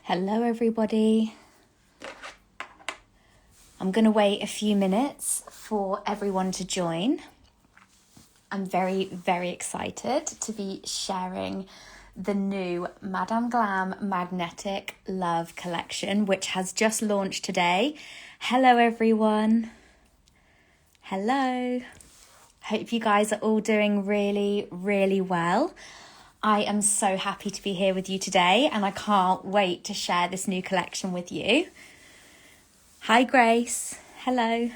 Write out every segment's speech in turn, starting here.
Hello everybody. I'm going to wait a few minutes for everyone to join. I'm very, very excited to be sharing the new Madame Glam Magnetic Love collection, which has just launched today. Hello everyone. Hello. Hope you guys are all doing really, really well. I am so happy to be here with you today and I can't wait to share this new collection with you. Hi Grace, hello.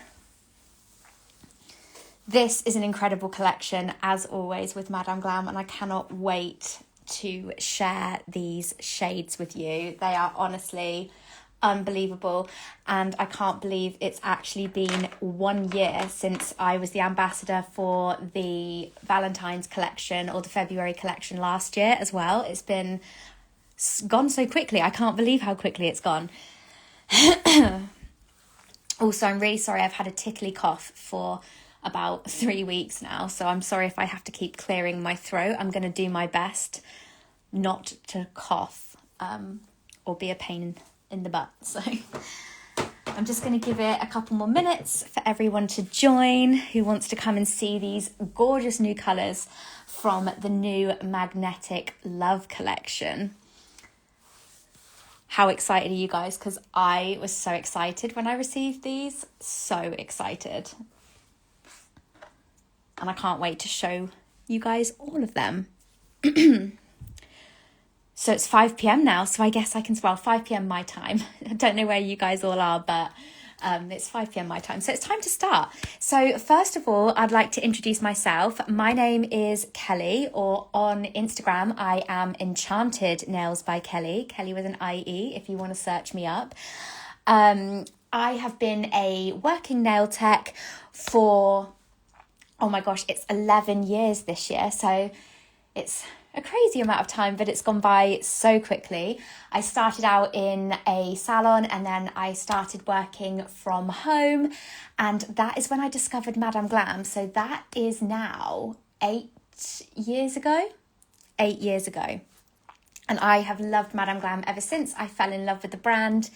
This is an incredible collection as always with Madame Glam and I cannot wait to share these shades with you. They are honestly unbelievable and I can't believe it's actually been 1 year since I was the ambassador for the Valentine's collection or the February collection last year as well. It's been gone so quickly. I can't believe how quickly it's gone. Also, I'm really sorry. I've had a tickly cough for about 3 weeks now, so I'm sorry if I have to keep clearing my throat. I'm going to do my best not to cough or be a pain in the butt. So I'm just going to give it a couple more minutes for everyone to join who wants to come and see these gorgeous new colours from the new Magnetic Love collection. How excited are you guys? Because I was so excited when I received these. So excited. And I can't wait to show you guys all of them. So it's 5 p.m. now, so I guess I can, 5 p.m. my time. I don't know where you guys all are, but it's 5 p.m. my time. So it's time to start. So first of all, I'd like to introduce myself. My name is Kelly, or on Instagram, I am Enchanted Nails by Kelly. Kelly with an IE, if you want to search me up. I have been a working nail tech for, oh my gosh, it's 11 years this year. So it's a crazy amount of time, but it's gone by so quickly. I started out in a salon and then I started working from home, and that is when I discovered Madame Glam. So that is now 8 years ago. 8 years ago. And I have loved Madame Glam ever since. I fell in love with the brand.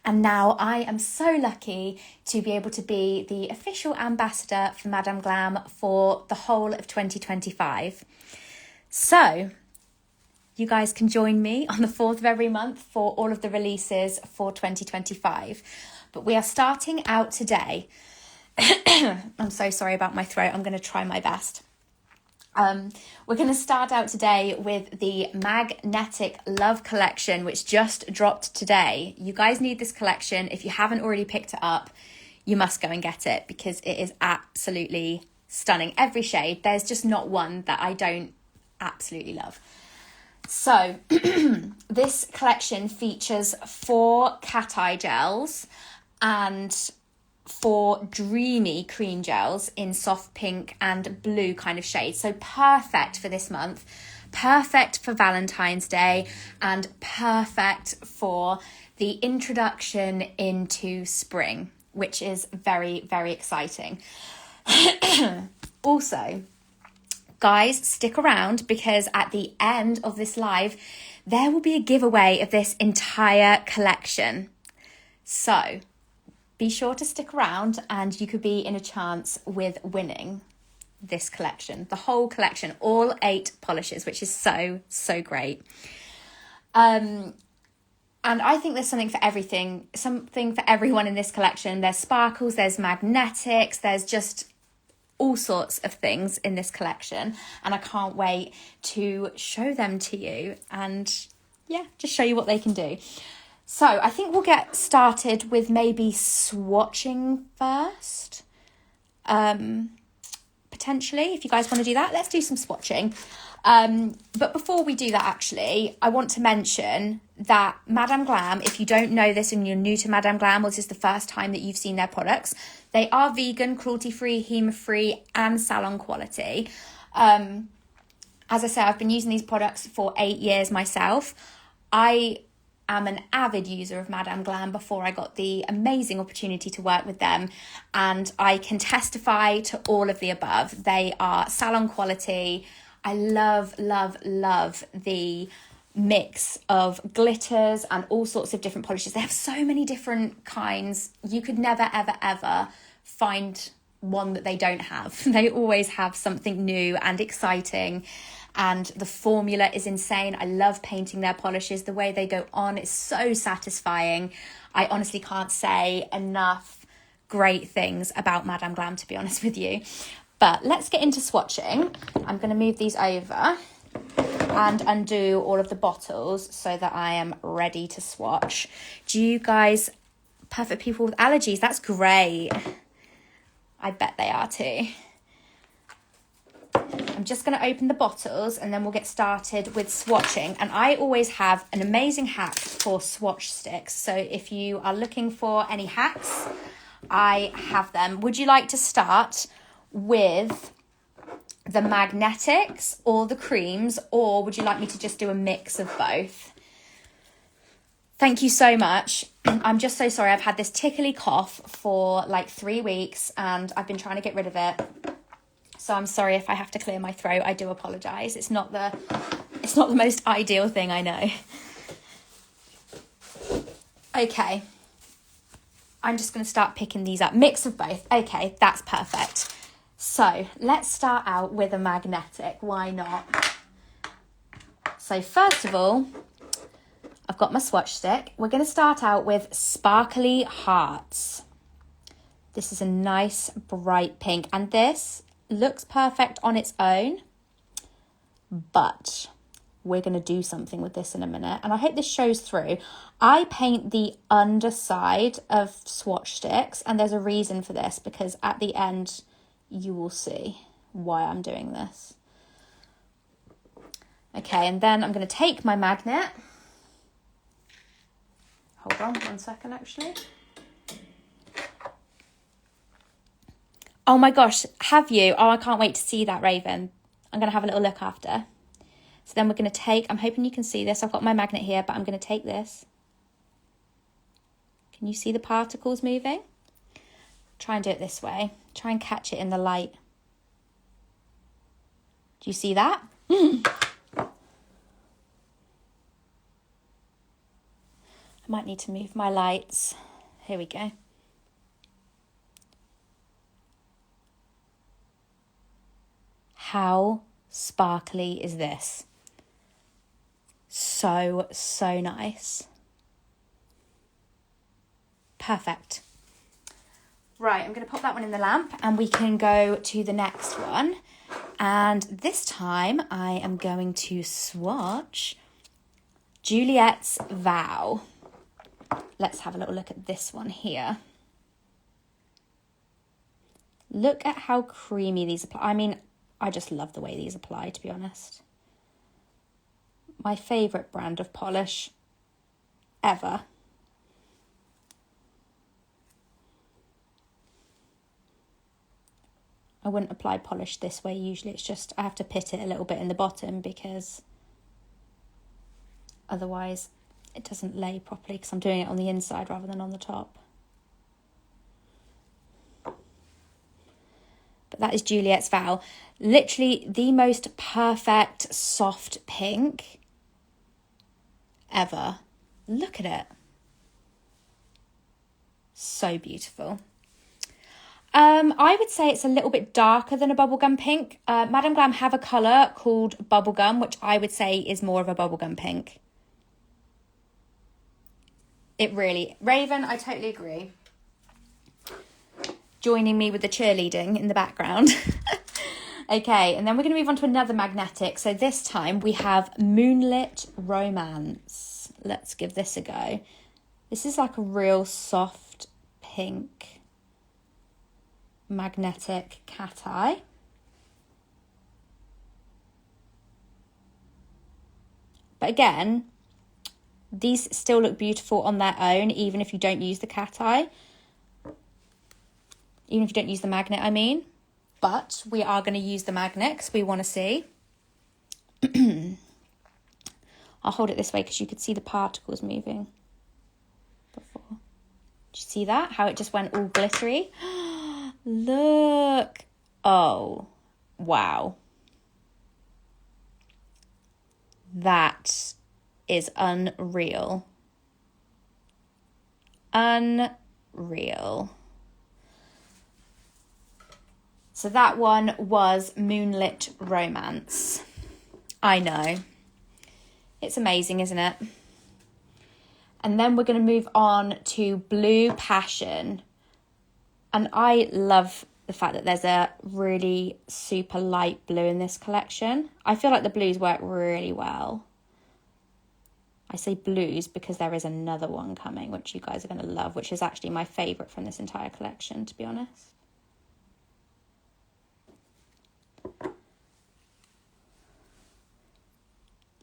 And now I am so lucky to be able to be the official ambassador for Madame Glam for the whole of 2025. So, you guys can join me on the 4th of every month for all of the releases for 2025. But we are starting out today. I'm so sorry about my throat. I'm going to try my best. We're going to start out today with the Magnetic Love collection, which just dropped today. You guys need this collection. If you haven't already picked it up, you must go and get it because it is absolutely stunning. Every shade. There's just not one that I don't absolutely love. So this collection features 4 cat eye gels and 4 dreamy cream gels in soft pink and blue kind of shades. So perfect for this month, perfect for Valentine's Day, and perfect for the introduction into spring, which is very, very exciting. Also, guys, stick around because at the end of this live, there will be a giveaway of this entire collection. So be sure to stick around and you could be in a chance with winning this collection, the whole collection, all 8 polishes, which is so, so great. And I think there's something for everything, something for everyone in this collection. There's sparkles, there's magnetics, there's just all sorts of things in this collection, and I can't wait to show them to you and just show you what they can do. So I think we'll get started with maybe swatching first, potentially. If you guys want to do that, let's do some swatching. But before we do that, actually, I want to mention that Madame Glam, if you don't know this and you're new to Madame Glam, or this is the first time that you've seen their products, they are vegan, cruelty-free, heme-free, and salon quality. As I say, I've been using these products for 8 years myself. I am an avid user of Madame Glam before I got the amazing opportunity to work with them, and I can testify to all of the above. They are salon quality. I love, love, love the mix of glitters and all sorts of different polishes. They have so many different kinds. You could never, ever, ever find one that they don't have. They always have something new and exciting. And the formula is insane. I love painting their polishes. The way they go on is so satisfying. I honestly can't say enough great things about Madame Glam, to be honest with you. But let's get into swatching. I'm going to move these over and undo all of the bottles so that I am ready to swatch. Do you guys, perfect people with allergies? That's great. I bet they are too. I'm just going to open the bottles and then we'll get started with swatching. And I always have an amazing hack for swatch sticks. So if you are looking for any hacks, I have them. Would you like to start with the magnetics or the creams, or would you like me to just do a mix of both? Thank you so much. I'm just so sorry. I've had this tickly cough for like 3 weeks and I've been trying to get rid of it. So I'm sorry if I have to clear my throat. I do apologise. It's not the most ideal thing, I know. Okay. I'm just going to start picking these up. Mix of both. Okay, that's perfect. So let's start out with a magnetic. Why not? So first of all, I've got my swatch stick. We're going to start out with Sparkly Hearts. This is a nice bright pink, and this looks perfect on its own, but we're going to do something with this in a minute, and I hope this shows through. I paint the underside of swatch sticks, and there's a reason for this, because at the end you will see why I'm doing this. Okay, and then I'm going to take my magnet. Hold on 1 second, actually. Oh my gosh, have you? Oh, I can't wait to see that, Raven. I'm going to have a little look after. So then we're going to take, I'm hoping you can see this. I've got my magnet here, but I'm going to take this. Can you see the particles moving? Try and do it this way. Try and catch it in the light. Do you see that? I might need to move my lights. Here we go. How sparkly is this? So, so nice. Perfect. Right, I'm going to pop that one in the lamp and we can go to the next one. And this time I am going to swatch Juliet's Vow. Let's have a little look at this one here. Look at how creamy these apply. I mean, I just love the way these apply, to be honest. My favourite brand of polish ever. I wouldn't apply polish this way usually. It's just I have to pit it a little bit in the bottom because otherwise it doesn't lay properly, because I'm doing it on the inside rather than on the top. But that is Juliet's Vow. Literally the most perfect soft pink ever. Look at it. So beautiful. I would say it's a little bit darker than a bubblegum pink. Madame Glam have a colour called bubblegum, which I would say is more of a bubblegum pink. It really... Raven, I totally agree. Joining me with the cheerleading in the background. Okay, and then we're going to move on to another magnetic. So this time we have Moonlit Romance. Let's give this a go. This is like a real soft pink magnetic cat eye. But again, these still look beautiful on their own, even if you don't use the cat eye. Even if you don't use the magnet, I mean. But we are going to use the magnet because we want to see. I'll hold it this way because you could see the particles moving before. Did you see that? How it just went all glittery? Look. Oh, wow. That is unreal. Unreal. So that one was Moonlit Romance. I know. It's amazing, isn't it? And then we're going to move on to Blue Passion. And I love the fact that there's a really super light blue in this collection. I feel like the blues work really well. I say blues because there is another one coming, which you guys are going to love, which is actually my favourite from this entire collection, to be honest.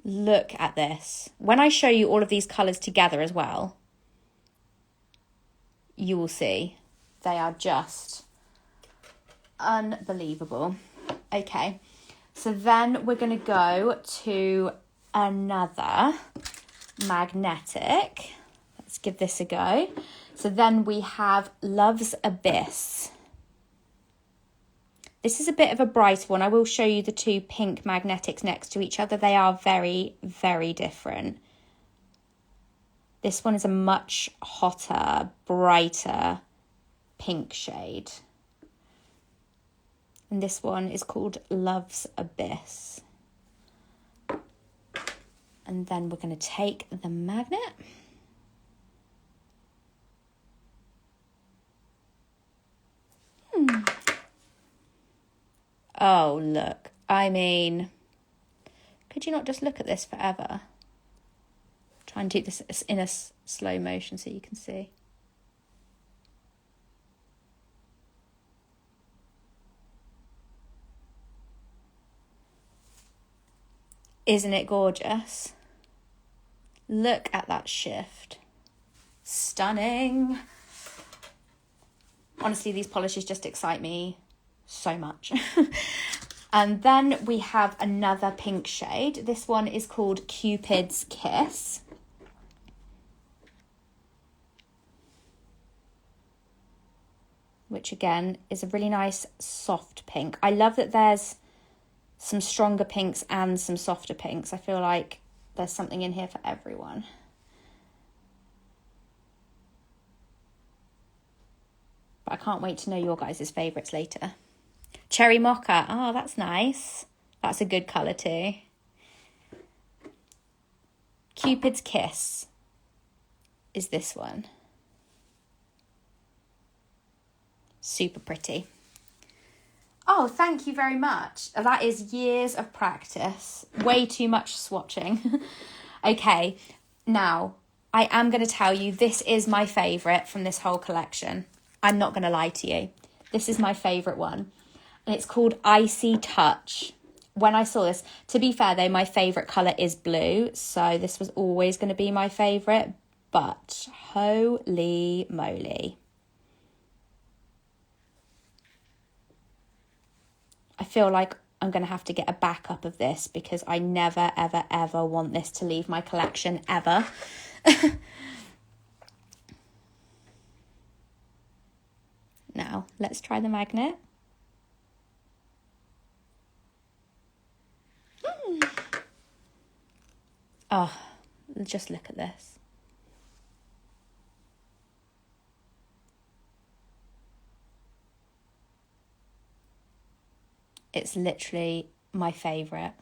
Look at this. When I show you all of these colours together as well, you will see they are just unbelievable. Okay, so then we're going to go to another magnetic. Let's give this a go. So then we have Love's Abyss. This is a bit of a bright one. I will show you the two pink magnetics next to each other. They are very, very different. This one is a much hotter, brighter pink shade. And this one is called Love's Abyss. And then we're going to take the magnet. Oh, look. I mean, could you not just look at this forever? Try and do this in a slow motion so you can see. Isn't it gorgeous? Look at that shift. Stunning. Honestly, these polishes just excite me so much. And then we have another pink shade. This one is called Cupid's Kiss. Which again is a really nice soft pink. I love that there's some stronger pinks and some softer pinks. I feel like there's something in here for everyone. But I can't wait to know your guys' favourites later. Cherry Mocha. Oh, that's nice. That's a good colour too. Cupid's Kiss is this one. Super pretty. Oh, thank you very much. That is years of practice. Way too much swatching. Okay, now I am going to tell you this is my favourite from this whole collection. I'm not going to lie to you. This is my favourite one. And it's called Icy Touch. When I saw this, to be fair though, my favourite colour is blue. So this was always going to be my favourite. But holy moly. I feel like I'm going to have to get a backup of this because I never, ever, ever want this to leave my collection, ever. Now, let's try the magnet. Oh, just look at this. It's literally my favourite.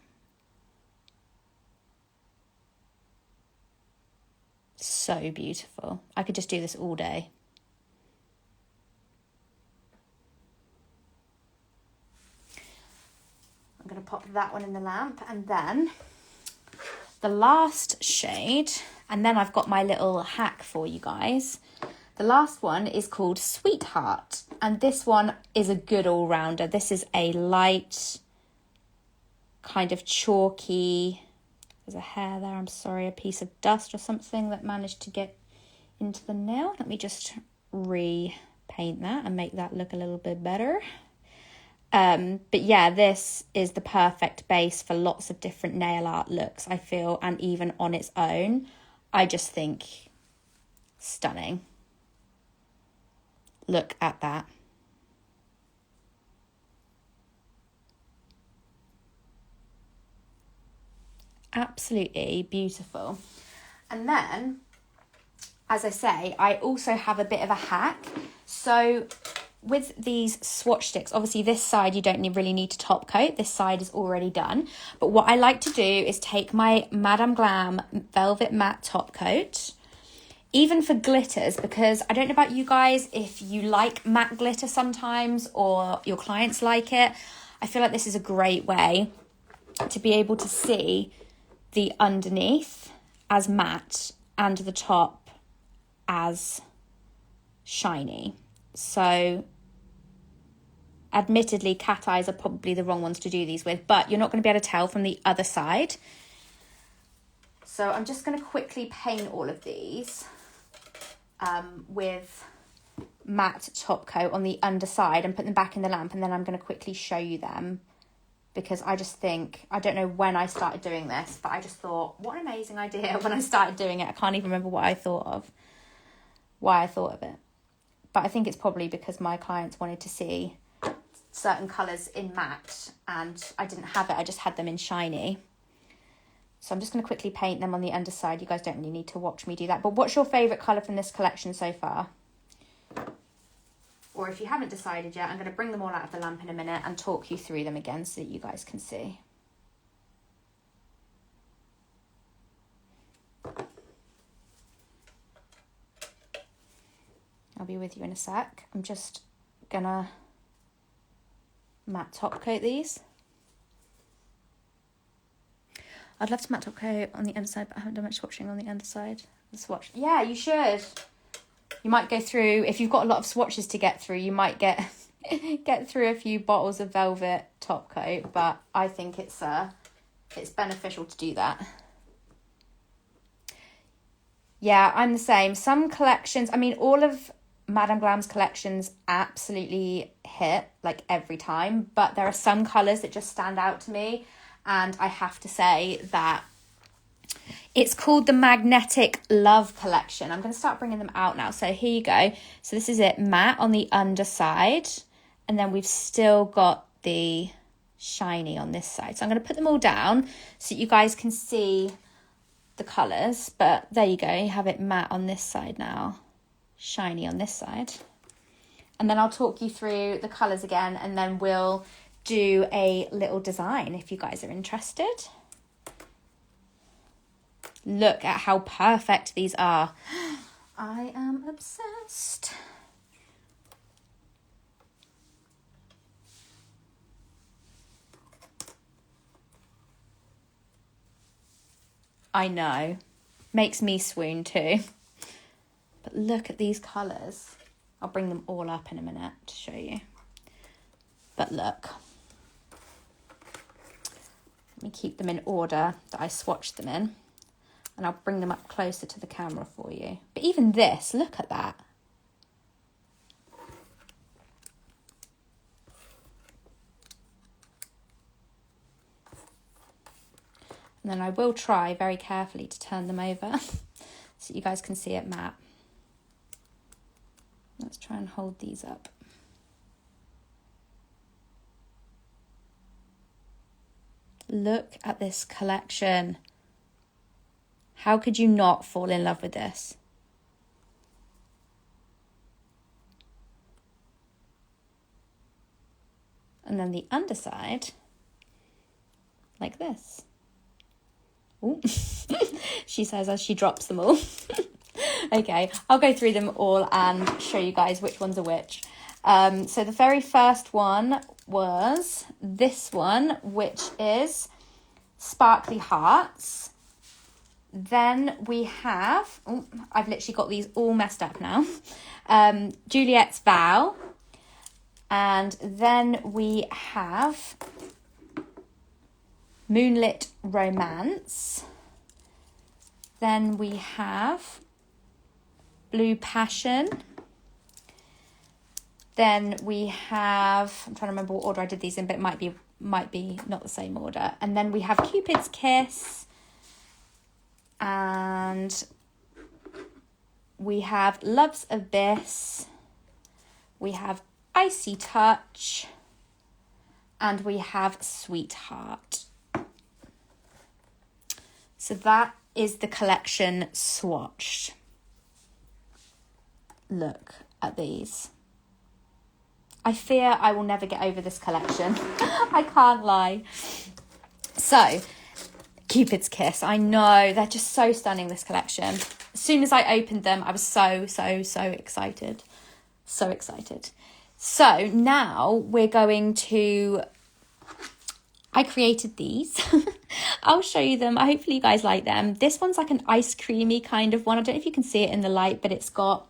So beautiful. I could just do this all day. I'm going to pop that one in the lamp, and then the last shade, and then I've got my little hack for you guys. The last one is called Sweetheart, and this one is a good all-rounder. This is a light, kind of chalky, there's a hair there, I'm sorry, a piece of dust or something that managed to get into the nail. Let me just repaint that and make that look a little bit better. But yeah, this is the perfect base for lots of different nail art looks, I feel, and even on its own, I just think stunning. Look at that. Absolutely beautiful. And then, as I say, I also have a bit of a hack. So with these swatch sticks, obviously this side you don't really need to top coat. This side is already done. But what I like to do is take my Madame Glam Velvet Matte Top Coat, even for glitters, because I don't know about you guys if you like matte glitter sometimes or your clients like it. I feel like this is a great way to be able to see the underneath as matte and the top as shiny. So admittedly, cat eyes are probably the wrong ones to do these with, but you're not going to be able to tell from the other side. So I'm just going to quickly paint all of these with matte top coat on the underside and put them back in the lamp, and then I'm going to quickly show you them, because I just think, I don't know when I started doing this, but I just thought, what an amazing idea when I started doing it. I can't even remember why I thought of it. But I think it's probably because my clients wanted to see certain colours in matte and I didn't have it. I just had them in shiny. So I'm just going to quickly paint them on the underside. You guys don't really need to watch me do that. But what's your favourite colour from this collection so far? Or if you haven't decided yet, I'm going to bring them all out of the lamp in a minute and talk you through them again so that you guys can see. I'll be with you in a sec. I'm just going to matte top coat these. I'd love to matte top coat on the underside, but I haven't done much swatching on the underside. The swatch. Yeah, you should. You might go through, if you've got a lot of swatches to get through, you might get through a few bottles of velvet top coat, but I think it's beneficial to do that. Yeah, I'm the same. Some collections, I mean, all of Madame Glam's collections absolutely hit, like, every time, but there are some colours that just stand out to me. And I have to say that it's called the Magnetic Love Collection. I'm going to start bringing them out now. So here you go. So this is it, matte on the underside. And then we've still got the shiny on this side. So I'm going to put them all down so you guys can see the colours. But there you go. You have it matte on this side now, shiny on this side. And then I'll talk you through the colours again, and then we'll do a little design if you guys are interested. Look at how perfect these are. I am obsessed. I know. Makes me swoon too. But look at these colours. I'll bring them all up in a minute to show you. But look. Let me keep them in order that I swatched them in. And I'll bring them up closer to the camera for you. But even this, look at that. And then I will try very carefully to turn them over so you guys can see it matte. Let's try and hold these up. Look at this collection. How could you not fall in love with this? And then the underside, like this. Ooh. She says as she drops them all. Okay, I'll go through them all and show you guys which ones are which. So the very first one was this one, which is Sparkly Hearts. Then we have, oh, I've literally got these all messed up now. Juliet's Vow. And then we have Moonlit Romance. Then we have Blue Passion. Then we have, I'm trying to remember what order I did these in, but it might be not the same order. And then we have Cupid's Kiss. And we have Love's Abyss. We have Icy Touch. And we have Sweetheart. So that is the collection swatched. Look at these. I fear I will never get over this collection. I can't lie. So, Cupid's Kiss. I know, they're just so stunning, this collection. As soon as I opened them, I was so excited. So excited. So, now we're going to... I created these. I'll show you them. Hopefully you guys like them. This one's like an ice creamy kind of one. I don't know if you can see it in the light, but it's got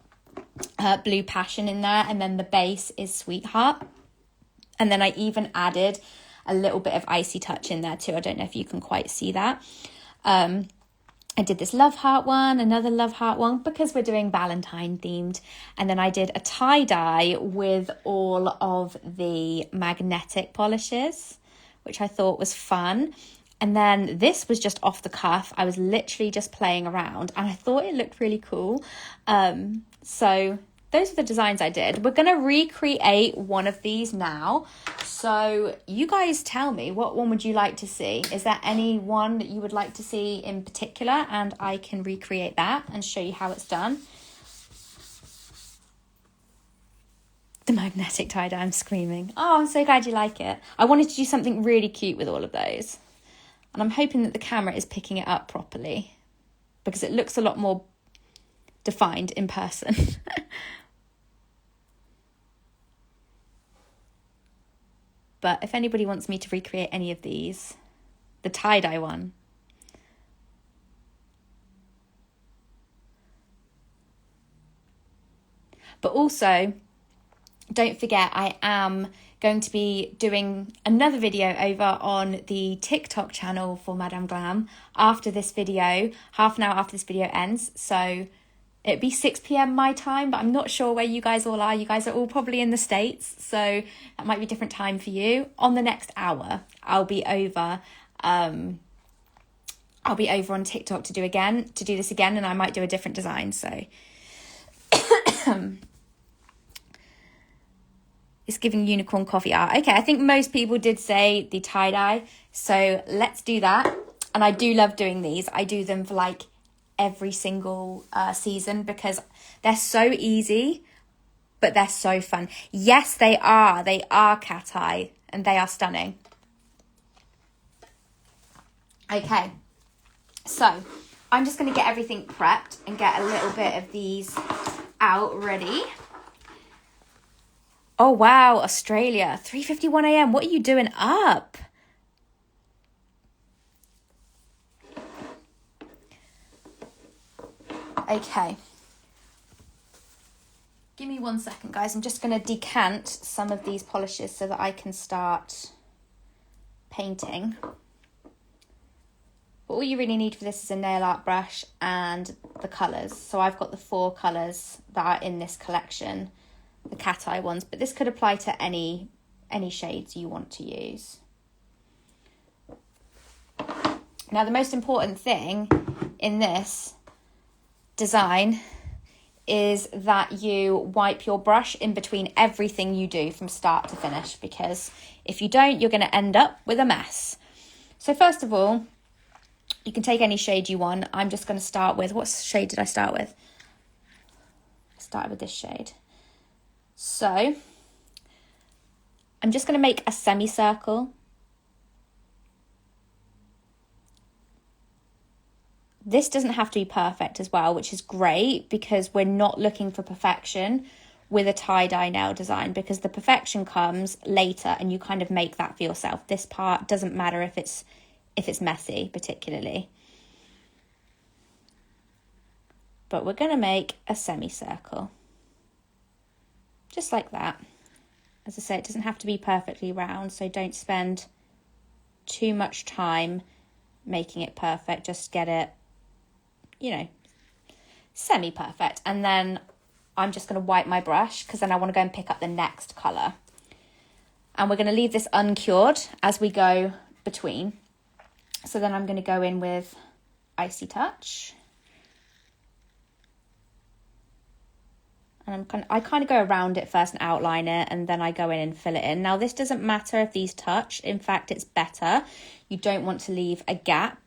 Blue Passion in there, and then the base is Sweetheart, and then I even added a little bit of Icy Touch in there too. I don't know if you can quite see that. I did this Love Heart one, another Love Heart one, because we're doing Valentine themed, and then I did a tie-dye with all of the magnetic polishes, which I thought was fun. And then this was just off the cuff. I was literally just playing around and I thought it looked really cool. So those are the designs I did. We're going to recreate one of these now. So you guys tell me, what one would you like to see? Is there any one that you would like to see in particular? And I can recreate that and show you how it's done. The magnetic tie-dye, I'm screaming. Oh, I'm so glad you like it. I wanted to do something really cute with all of those. And I'm hoping that the camera is picking it up properly, because it looks a lot more defined in person. But if anybody wants me to recreate any of these, the tie-dye one. But also, don't forget, I am going to be doing another video over on the TikTok channel for Madame Glam after this video, half an hour after this video ends. So it'd be 6 p.m. my time, but I'm not sure where you guys all are. You guys are all probably in the States, so that might be a different time for you. On the next hour, I'll be over on TikTok to do this again, and I might do a different design. So it's giving unicorn coffee art. Okay, I think most people did say the tie-dye, so let's do that. And I do love doing these. I do them for like every single season because they're so easy, but they're so fun. Yes, they are cat eye, and they are stunning. Okay, so I'm just going to get everything prepped and get a little bit of these out ready. Oh, wow, Australia, 3:51 a.m. What are you doing up? Okay. Give me 1 second, guys. I'm just going to decant some of these polishes so that I can start painting. But all you really need for this is a nail art brush and the colours. So I've got the 4 colours that are in this collection, the cat eye ones, but this could apply to any shades you want to use. Now, the most important thing in this design is that you wipe your brush in between everything you do from start to finish, because if you don't, you're going to end up with a mess. So first of all, you can take any shade you want. I'm just going to start with, what shade did I start with? I started with this shade. So I'm just going to make a semicircle. This doesn't have to be perfect as well, which is great because we're not looking for perfection with a tie-dye nail design, because the perfection comes later and you kind of make that for yourself. This part doesn't matter if it's messy particularly. But we're going to make a semicircle. Just like that. As I say, it doesn't have to be perfectly round, so don't spend too much time making it perfect. Just get it, semi-perfect. And then I'm just going to wipe my brush because then I want to go and pick up the next colour. And we're going to leave this uncured as we go between. So then I'm going to go in with Icy Touch. And I kind of go around it first and outline it, and then I go in and fill it in. Now, this doesn't matter if these touch. In fact, it's better. You don't want to leave a gap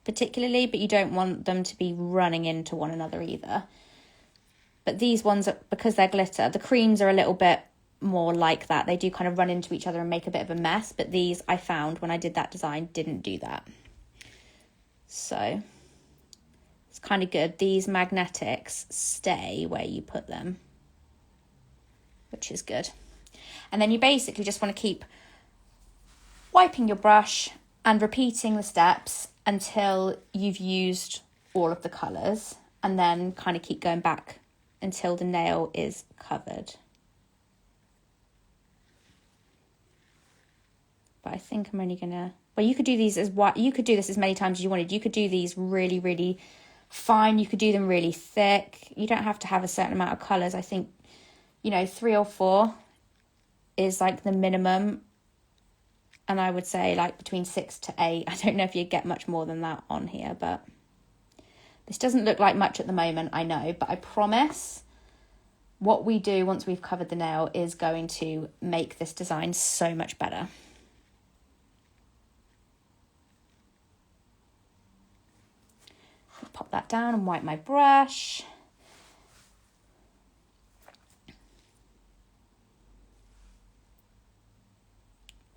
particularly, but you don't want them to be running into one another either. But these ones, because they're glitter, the creams are a little bit more like that. They do kind of run into each other and make a bit of a mess, but these, I found when I did that design, didn't do that. So it's kind of good. These magnetics stay where you put them, which is good. And then you basically just want to keep wiping your brush and repeating the steps until you've used all of the colours, and then kind of keep going back until the nail is covered. But I think I'm only gonna, well, you could do these as what, you could do this as many times as you wanted. You could do these really, really fine. You could do them really thick. You don't have to have a certain amount of colours. I think, you know, 3 or 4 is like the minimum. And I would say like between 6 to 8. I don't know if you get much more than that on here, but this doesn't look like much at the moment, I know, but I promise what we do once we've covered the nail is going to make this design so much better. Pop that down and wipe my brush.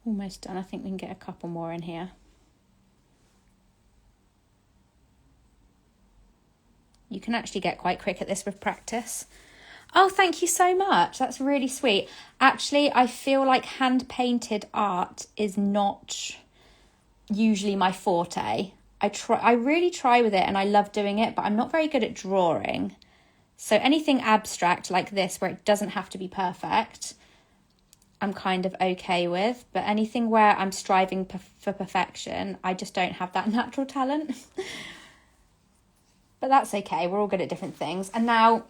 Almost done. I think we can get a couple more in here. You can actually get quite quick at this with practice. Oh, thank you so much. That's really sweet. Actually, I feel like hand-painted art is not usually my forte. I really try with it and I love doing it, but I'm not very good at drawing. So anything abstract like this, where it doesn't have to be perfect, I'm kind of okay with. But anything where I'm striving for perfection, I just don't have that natural talent. But that's okay. We're all good at different things. And now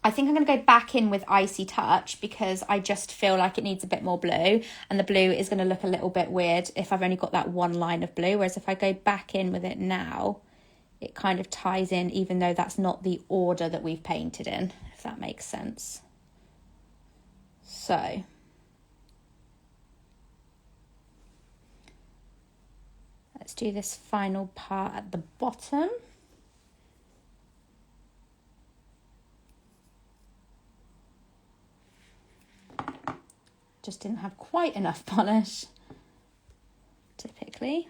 I think I'm going to go back in with Icy Touch because I just feel like it needs a bit more blue. And the blue is going to look a little bit weird if I've only got that one line of blue. Whereas if I go back in with it now, it kind of ties in, even though that's not the order that we've painted in, if that makes sense. So let's do this final part at the bottom. Just didn't have quite enough polish, typically.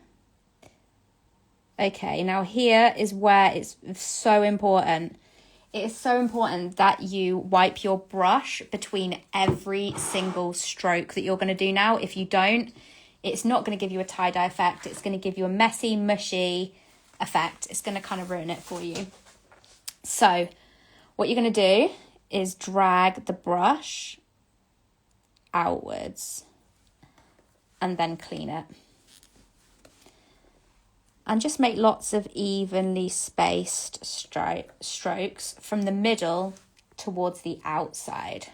Okay, now here is where it's so important. It is so important that you wipe your brush between every single stroke that you're going to do now. If you don't, it's not going to give you a tie-dye effect. It's going to give you a messy, mushy effect. It's going to kind of ruin it for you. So what you're going to do is drag the brush outwards and then clean it. And just make lots of evenly spaced strokes from the middle towards the outside.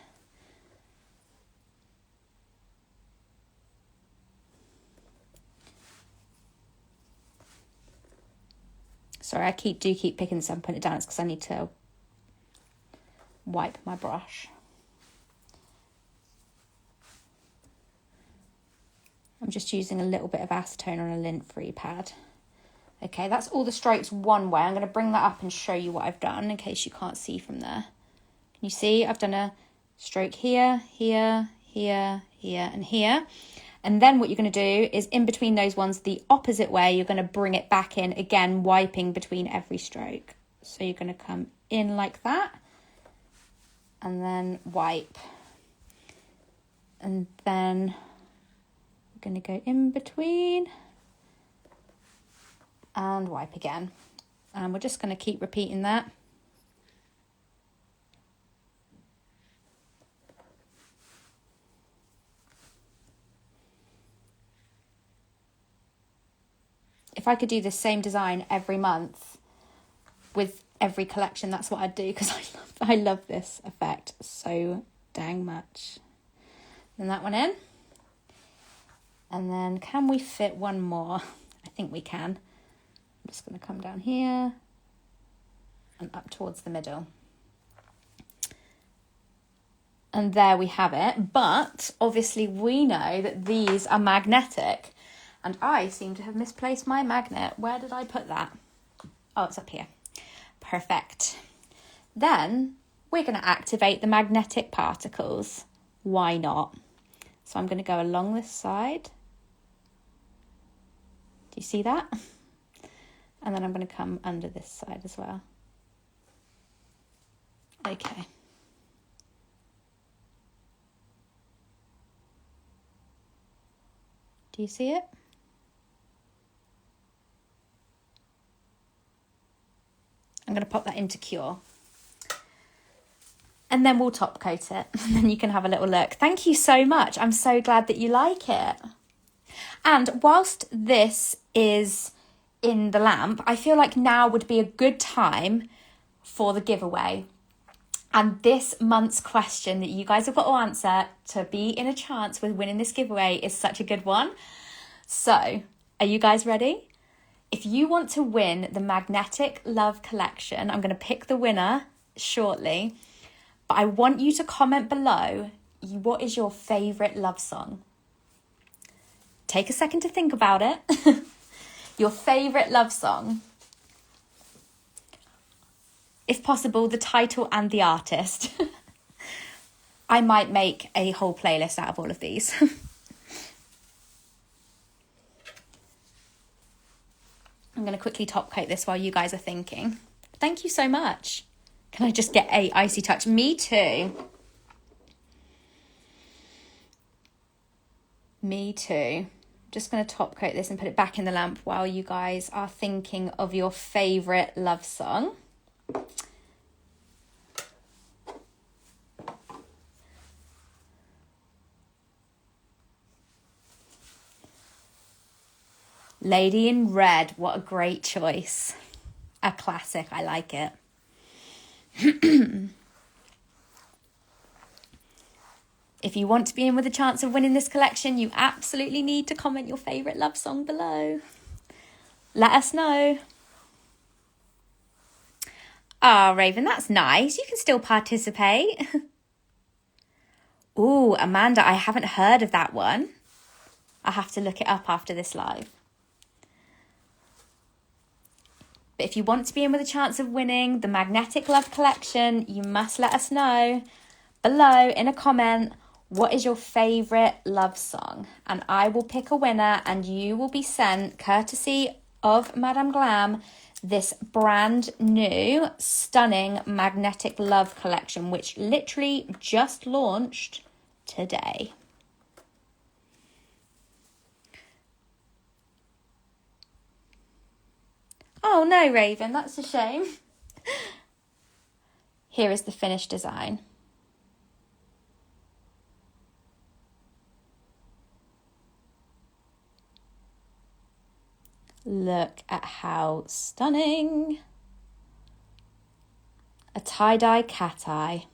Sorry, I do keep picking this up and putting it down. It's because I need to wipe my brush. I'm just using a little bit of acetone on a lint-free pad. Okay, that's all the strokes one way. I'm going to bring that up and show you what I've done in case you can't see from there. Can you see? I've done a stroke here, here, here, here, and here. And then what you're going to do is in between those ones, the opposite way, you're going to bring it back in, again, wiping between every stroke. So you're going to come in like that and then wipe. And then we're going to go in between and wipe again. And we're just going to keep repeating that. If I could do the same design every month with every collection, that's what I'd do, because I love this effect so dang much. And that one in. And then can we fit one more? I think we can. I'm just going to come down here and up towards the middle. And there we have it. But obviously we know that these are magnetic. And I seem to have misplaced my magnet. Where did I put that? Oh, it's up here. Perfect. Then we're going to activate the magnetic particles. Why not? So I'm going to go along this side. Do you see that? And then I'm going to come under this side as well. Okay. Do you see it? I'm going to pop that into Cure. And then we'll top coat it. And then you can have a little look. Thank you so much. I'm so glad that you like it. And whilst this is in the lamp, I feel like now would be a good time for the giveaway. And this month's question that you guys have got to answer to be in a chance with winning this giveaway is such a good one. So, are you guys ready? If you want to win the Magnetic Love Collection, I'm going to pick the winner shortly. But I want you to comment below, what is your favourite love song? Take a second to think about it. Your favourite love song. If possible, the title and the artist. I might make a whole playlist out of all of these. I'm going to quickly top coat this while you guys are thinking. Thank you so much. Can I just get a icy touch? Me too. Me too. Just going to top coat this and put it back in the lamp while you guys are thinking of your favourite love song. Lady in Red, what a great choice. A classic, I like it. If you want to be in with a chance of winning this collection, you absolutely need to comment your favourite love song below. Let us know. Ah, Raven, that's nice. You can still participate. Ooh, Amanda, I haven't heard of that one. I'll have to look it up after this live. But if you want to be in with a chance of winning the Magnetic Love Collection, you must let us know below in a comment, what is your favourite love song? And I will pick a winner and you will be sent, courtesy of Madame Glam, this brand new, stunning Magnetic Love Collection, which literally just launched today. Oh no, Raven, that's a shame. Here is the finished design. Look at how stunning. A tie-dye cat eye.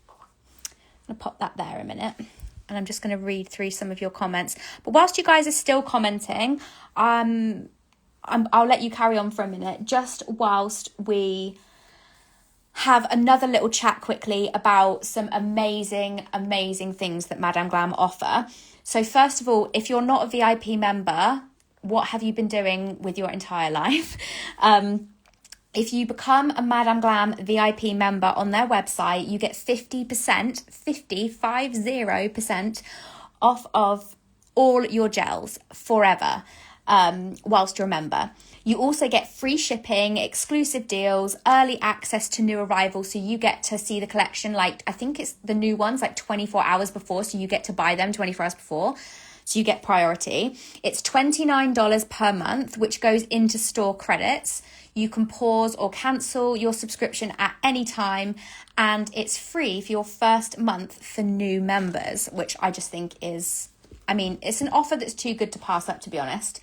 I'm going to pop that there a minute. And I'm just going to read through some of your comments. But whilst you guys are still commenting, I'll let you carry on for a minute, just whilst we have another little chat quickly about some amazing, amazing things that Madame Glam offer. So first of all, if you're not a VIP member, what have you been doing with your entire life? If you become a Madame Glam VIP member on their website, you get 50% off of all your gels forever. Whilst you're a member. You also get free shipping, exclusive deals, early access to new arrivals, so you get to see the collection, like I think it's the new ones like 24 hours before, so you get to buy them 24 hours before, so you get priority. It's $29 per month, which goes into store credits. You can pause or cancel your subscription at any time, and it's free for your first month for new members, which I just think is, I mean, it's an offer that's too good to pass up, to be honest.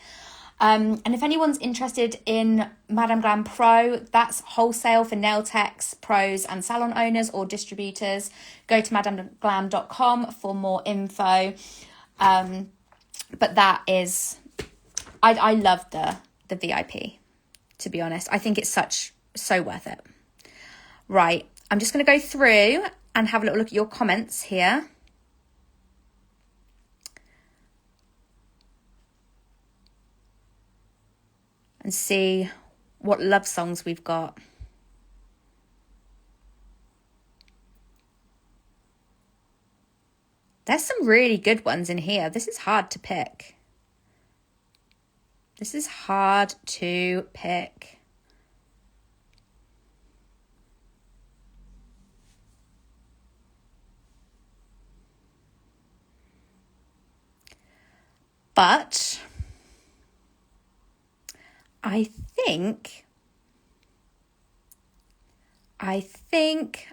And if anyone's interested in Madame Glam Pro, that's wholesale for nail techs, pros and salon owners or distributors. Go to madameglam.com for more info. But that is, I love the VIP, to be honest. I think it's so worth it. Right, I'm just going to go through and have a little look at your comments here. and see what love songs we've got. There's some really good ones in here. This is hard to pick. This is hard to pick. But I think,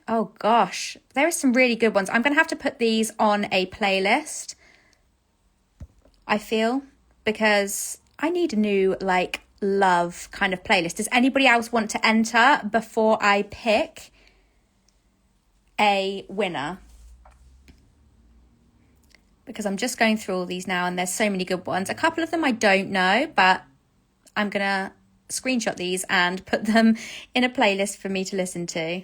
oh gosh, there are some really good ones. I'm going to have to put these on a playlist, I feel, because I need a new, like, love kind of playlist. Does anybody else want to enter before I pick a winner? Because I'm just going through all these now and there's so many good ones. A couple of them I don't know, but I'm going to screenshot these and put them in a playlist for me to listen to.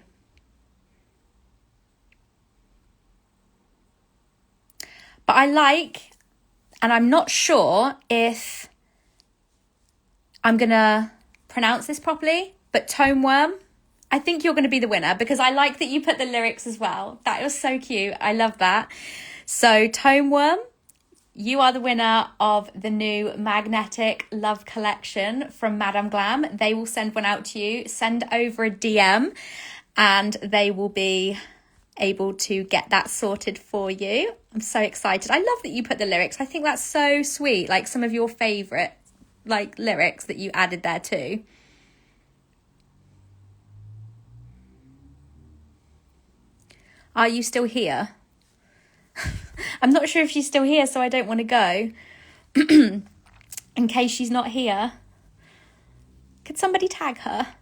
But I like, and I'm not sure if I'm going to pronounce this properly, but Tone Worm, I think you're going to be the winner because I like that you put the lyrics as well. That was so cute. I love that. So Tone Worm, you are the winner of the new Magnetic Love Collection from Madame Glam. They will send one out to you. Send over a DM and they will be able to get that sorted for you. I'm so excited. I love that you put the lyrics. I think that's so sweet. Like some of your favourite like lyrics that you added there too. Are you still here? I'm not sure if she's still here, so I don't want to go. In case she's not here. Could somebody tag her?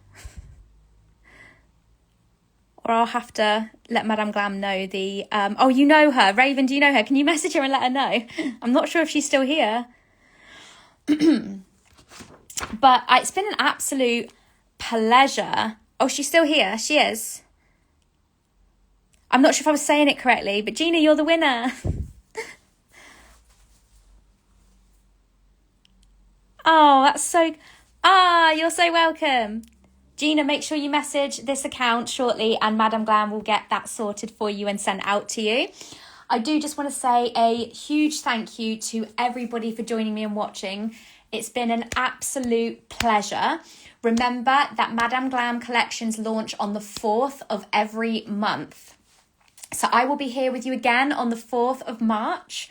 Or I'll have to let Madame Glam know the... oh, you know her. Raven, do you know her? Can you message her and let her know? I'm not sure if she's still here. But it's been an absolute pleasure. Oh, she's still here. She is. I'm not sure if I was saying it correctly, but Gina, you're the winner. Oh, that's so... you're so welcome. Gina, make sure you message this account shortly and Madame Glam will get that sorted for you and sent out to you. I do just want to say a huge thank you to everybody for joining me and watching. It's been an absolute pleasure. Remember that Madame Glam collections launch on the 4th of every month. So I will be here with you again on the 4th of March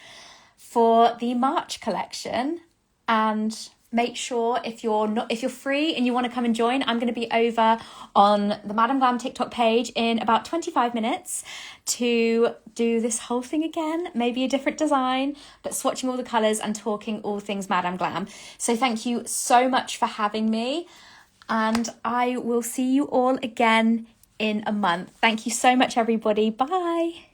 for the March collection. And make sure if you're free and you want to come and join, I'm going to be over on the Madame Glam TikTok page in about 25 minutes to do this whole thing again, maybe a different design, but swatching all the colours and talking all things Madame Glam. So thank you so much for having me and I will see you all again in a month. Thank you so much, everybody. Bye.